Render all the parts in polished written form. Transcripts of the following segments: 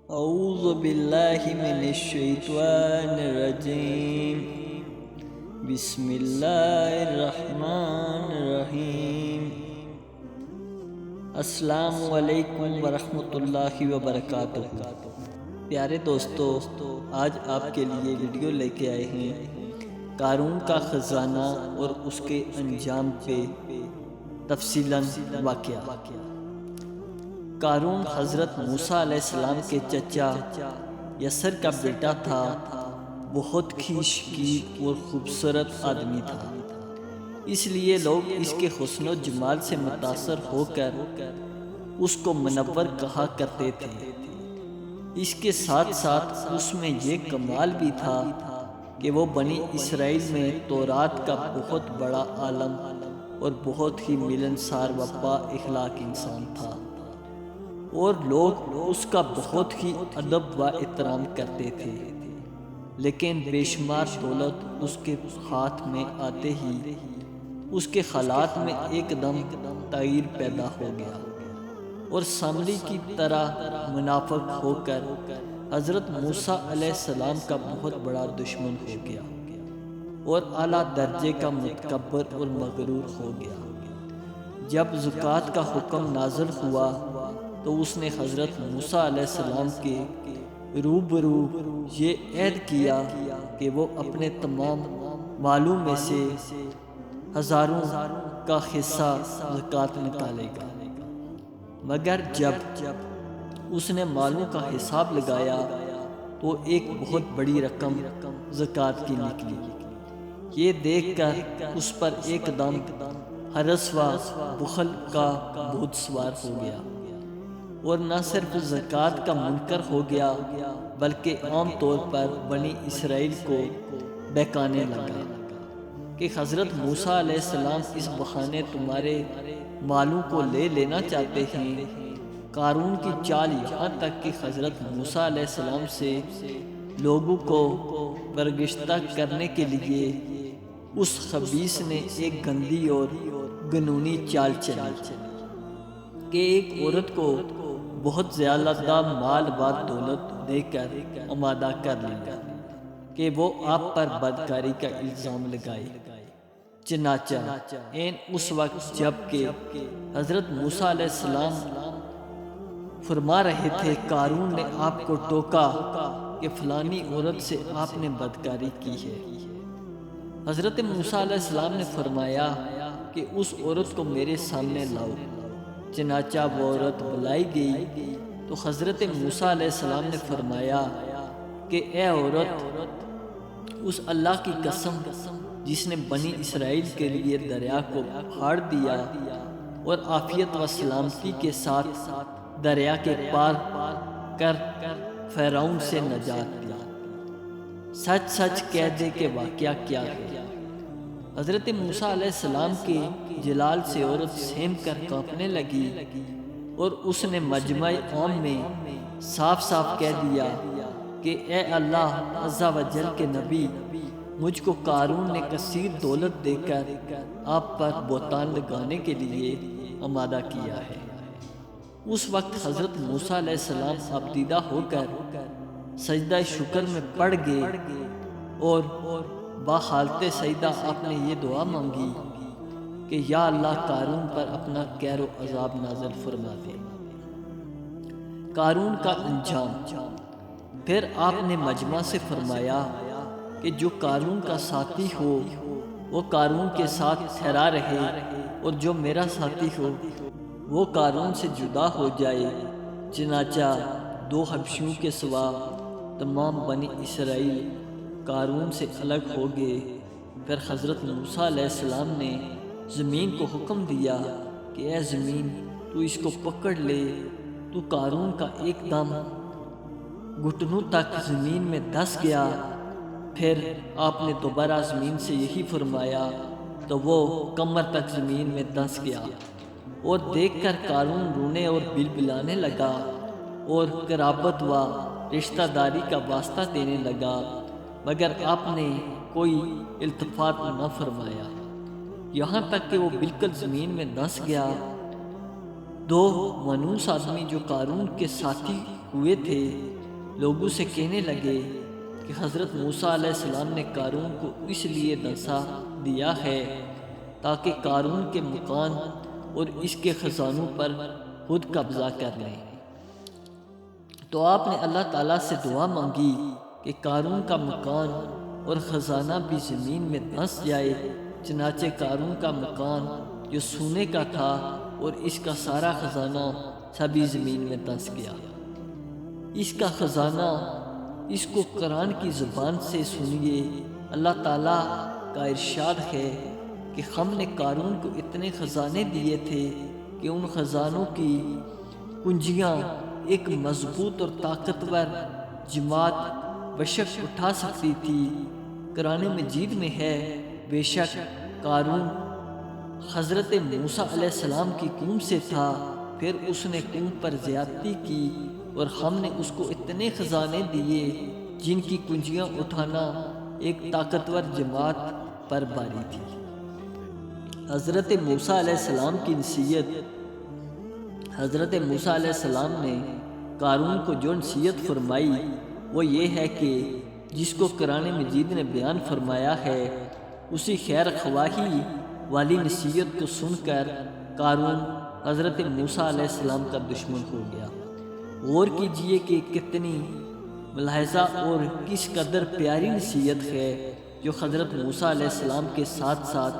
اعوذ باللہ من الشیطان الرجیم بسم اللہ الرحمن الرحیم۔ السلام علیکم ورحمۃ اللہ وبرکاتہ۔ پیارے دوستو، آج آپ کے لیے ویڈیو لے کے آئے ہیں قارون کا خزانہ اور اس کے انجام پہ تفصیلاً واقعہ۔ قارون حضرت موسیٰ علیہ السلام کے چچا یسر کا بیٹا تھا۔ بہت خوشگوار اور خوبصورت آدمی تھا، اس لیے لوگ اس کے حسن و جمال سے متاثر ہو کر اس کو منور کہا کرتے تھے۔ اس کے ساتھ ساتھ اس میں یہ کمال بھی تھا کہ وہ بنی اسرائیل میں تورات کا بہت بڑا عالم اور بہت ہی ملنسار و با اخلاق انسان تھا، اور لوگ اس کا بہت ہی ادب و احترام کرتے تھے۔ لیکن بے شمار دولت اس کے ہاتھ میں آتے ہی اس کے حالات میں ایک دم تغیر پیدا ہو گیا، اور سامری کی طرح منافق ہو کر حضرت موسیٰ علیہ السلام کا بہت بڑا دشمن ہو گیا، اور اعلیٰ درجے کا متکبر اور مغرور ہو گیا۔ جب زکوٰۃ کا حکم نازل ہوا تو اس نے حضرت موسیٰ علیہ السلام کے روبرو یہ عہد کیا کہ وہ اپنے تمام مالوں میں سے ہزاروں کا حصہ زکوٰۃ نکالے گا، مگر جب اس نے مالوں کا حساب لگایا تو ایک بہت بڑی رقم زکوٰۃ کی نکلی۔ یہ دیکھ کر اس پر ایک دم حرص و بخل کا بھوت سوار ہو گیا، اور نہ صرف زکوٰۃ کا منکر ہو گیا بلکہ عام طور پر بنی اسرائیل کو بہکانے لگا کہ حضرت موسیٰ علیہ السلام اس بہانے تمہارے مالوں کو لے لینا چاہتے ہیں۔ قارون کی چال یہاں تک کہ حضرت موسیٰ علیہ السلام سے لوگوں کو برگشتہ کرنے کے لیے اس خبیث نے ایک گندی اور گنونی چال چلی کہ ایک عورت کو بہت زیادہ مال و دولت دے کر آمادہ کر لیا کہ وہ آپ پر بدکاری کا الزام لگائے۔ چنانچہ اس وقت جب کہ حضرت موسیٰ علیہ السلام فرما رہے تھے، قارون نے آپ کو ٹوکا کہ فلانی عورت سے آپ نے بدکاری کی ہے۔ حضرت موسیٰ علیہ السلام نے فرمایا کہ اس عورت کو میرے سامنے لاؤ۔ چنانچہ وہ عورت بلائی گئی تو حضرت موسیٰ علیہ السلام نے فرمایا کہ اے عورت، اس اللہ کی قسم جس نے بنی اسرائیل کے لیے دریا کو پھاڑ دیا اور عافیت و سلامتی کے ساتھ دریا کے پار کر فرعون سے نجات دی، سچ سچ کہہ دے کہ واقعہ کیا ہے۔ حضرت موسیٰ علیہ السلام کے جلال سے عورت سہم کر کانپنے لگی، اور اس نے مجمع عام میں صاف صاف کہہ دیا کہ اے اللہ عز و جل کے نبی، مجھ کو قارون نے کثیر دولت دے کر آپ پر بہتان لگانے کے لیے آمادہ کیا ہے۔ اس وقت حضرت موسیٰ علیہ السلام ابتدا ہو کر سجدہ شکر میں پڑ گئے، اور باحالت سجدہ آپ نے یہ دعا مانگی کہ یا اللہ قارون پر اپنا قہر و عذاب نازل فرما دے۔ قارون کا انجام۔ پھر آپ نے مجمع سے فرمایا کہ جو قارون کا ساتھی ہو وہ قارون کے ساتھ ٹھہرا رہے، اور جو میرا ساتھی ہو وہ قارون سے جدا ہو جائے۔ چنانچہ 2 حبشیوں کے سوا تمام بنی اسرائیل قارون سے الگ ہو گئے۔ پھر حضرت موسیٰ علیہ السلام نے زمین کو حکم دیا کہ اے زمین، تو اس کو پکڑ لے۔ تو قارون کا ایک دم گھٹنوں تک زمین میں دھس گیا۔ پھر آپ نے دوبارہ زمین سے یہی فرمایا تو وہ کمر تک زمین میں دھس گیا، اور دیکھ کر قارون رونے اور بلبلانے لگا اور قرابت و رشتہ داری کا واسطہ دینے لگا، مگر آپ نے کوئی التفات نہ فرمایا، یہاں تک کہ وہ بالکل زمین میں دھس گیا۔ 2 منوس آدمی جو قارون کے ساتھی ہوئے تھے لوگوں سے کہنے لگے کہ حضرت موسیٰ علیہ السلام نے قارون کو اس لیے دھنسا دیا ہے تاکہ قارون کے مکان اور اس کے خزانوں پر خود قبضہ کر لیں۔ تو آپ نے اللہ تعالیٰ سے دعا مانگی کہ قارون کا مکان اور خزانہ بھی زمین میں دھنس جائے۔ چنانچہ قارون کا مکان جو سونے کا تھا اور اس کا سارا خزانہ سبھی زمین میں دھنس گیا۔ اس کا خزانہ، اس کو قرآن کی زبان سے سنیے۔ اللہ تعالیٰ کا ارشاد ہے کہ ہم نے قارون کو اتنے خزانے دیے تھے کہ ان خزانوں کی کنجیاں ایک مضبوط اور طاقتور جماعت بشک اٹھا سکتی تھی۔ قرآن مجید میں ہے، بے شک قارون حضرت موسیٰ علیہ السلام کی قوم سے تھا، پھر اس نے قوم پر زیادتی کی اور ہم نے اس کو اتنے خزانے دیے جن کی کنجیاں اٹھانا ایک طاقتور جماعت پر باری تھی۔ حضرت موسیٰ علیہ السلام کی نصیحت۔ حضرت موسیٰ علیہ السلام نے قارون کو جو نصیحت فرمائی وہ یہ ہے کہ جس کو قرآن مجید نے بیان فرمایا ہے اسی خیر خواہی والی نصیحت کو سن کر قارون حضرت موسیٰ علیہ السلام کا دشمن ہو گیا۔ غور کیجئے کہ کتنی ملاحظہ اور کس قدر پیاری نصیحت ہے جو حضرت موسیٰ علیہ السلام کے ساتھ ساتھ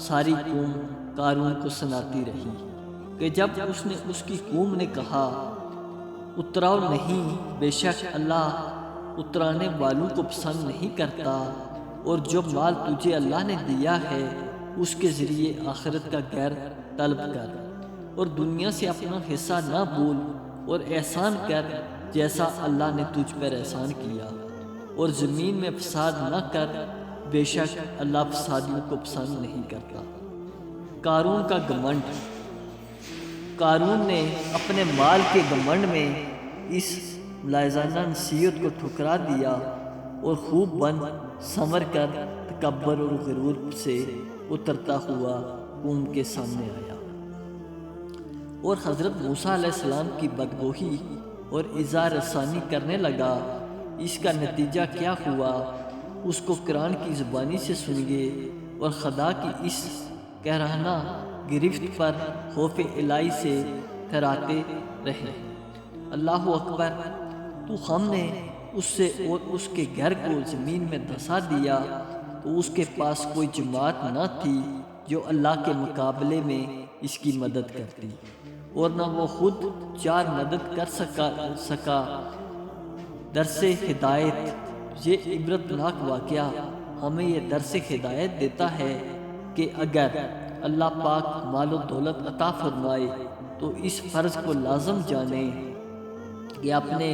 ساری قوم قارون کو سناتی رہی کہ جب اس کی قوم نے کہا اتراؤ نہیں، بے شک اللہ اترانے والوں کو پسند نہیں کرتا، اور جو مال تجھے اللہ نے دیا ہے اس کے ذریعے آخرت کا گھر طلب کر، اور دنیا سے اپنا حصہ نہ بھول، اور احسان کر جیسا اللہ نے تجھ پر احسان کیا، اور زمین میں فساد نہ کر، بے شک اللہ فسادیوں کو پسند نہیں کرتا۔ قارون کا گھمنڈ۔ قارون نے اپنے مال کے گھمنڈ میں اس ملاحظانہ نصیحت کو ٹھکرا دیا اور خوب بن سنور کر تکبر اور غرور سے اترتا ہوا قوم کے سامنے آیا، اور حضرت موسیٰ علیہ السلام کی بدگوئی اور ایذا رسانی کرنے لگا۔ اس کا نتیجہ کیا ہوا اس کو قرآن کی زبانی سے سنیے، اور خدا کی اس کہرانہ گرفت پر خوف الہی سے تھراتے رہے۔ اللہ اکبر۔ تو ہم نے اس سے اور اس کے گھر کو زمین میں دھسا دیا تو اس کے پاس کوئی جماعت نہ تھی جو اللہ کے مقابلے میں اس کی مدد کرتی، اور نہ وہ خود چار مدد کر سکا۔ درس ہدایت۔ یہ عبرتناک واقعہ ہمیں یہ درس ہدایت دیتا ہے کہ اگر اللہ پاک مال و دولت عطا فرمائے تو اس فرض کو لازم جانے کہ اپنے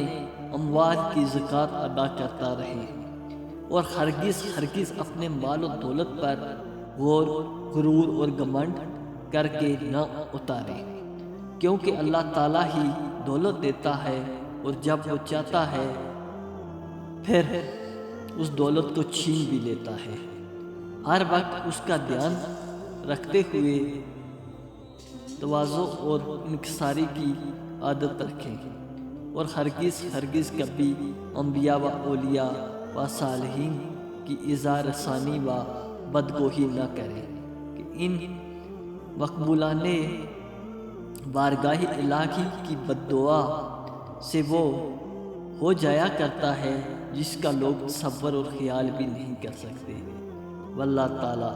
اموال کی زکوٰۃ ادا کرتا رہے، اور ہرگز اپنے مال و دولت پر غرور اور گھمنڈ کر کے نہ اتارے، کیونکہ اللہ تعالیٰ ہی دولت دیتا ہے، اور جب وہ چاہتا ہے پھر اس دولت کو چھین بھی لیتا ہے۔ ہر وقت اس کا دھیان رکھتے ہوئے تواضع اور انکساری کی عادت رکھیں، اور ہرگز کبھی انبیاء و اولیاء و صالحین کی ایذا رسانی و بدگوئی نہ کریں کہ ان مقبولانے بارگاہ الہی کی بددعا سے وہ ہو جایا کرتا ہے جس کا لوگ تصور اور خیال بھی نہیں کر سکتے۔ واللہ تعالیٰ